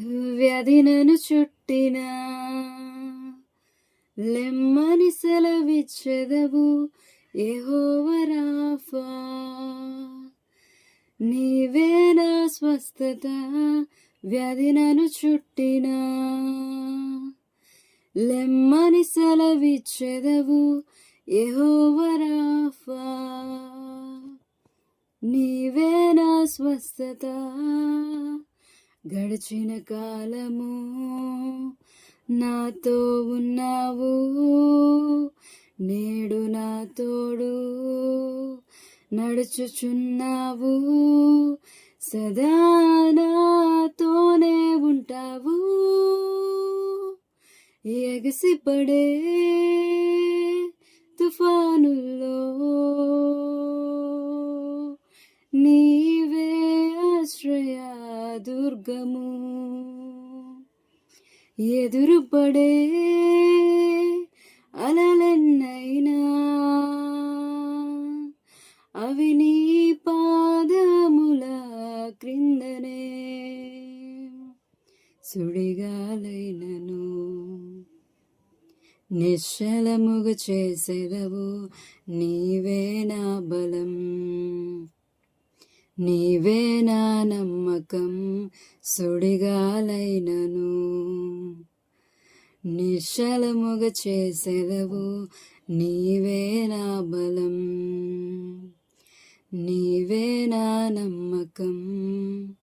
వ్యాధి నన్ను చుట్టినా లెమ్మని సెలవిచ్చెదవు యెహోవా రాఫా. నీవే నా స్వస్థత, వ్యాధి నన్ను చుట్టినా లెమ్మని సెలవిచ్చెదవు యెహోవా రాఫా. నీవే నా స్వస్థత. గడిచిన కాలము నాతో ఉన్నావు, నేడు నా తోడు నడుచుచున్నావు, సదా నాతోనే ఉంటావు. ఎగసిపడే తుఫానుల్లో నీవే ఆశ్రయ దుర్గము. ఎదురుపడే అలలెన్నైనా అవి నీ పాదముల క్రిందనే. సుడిగాలైనను నిశ్చలముగా చేసెదవు, నీవే నా బలం, నీవే నా నమ్మకం. సుడిగాలైనను నిశ్చలముగా చేసెదవు, నీవే నా బలం, నీవే నా నమ్మకం.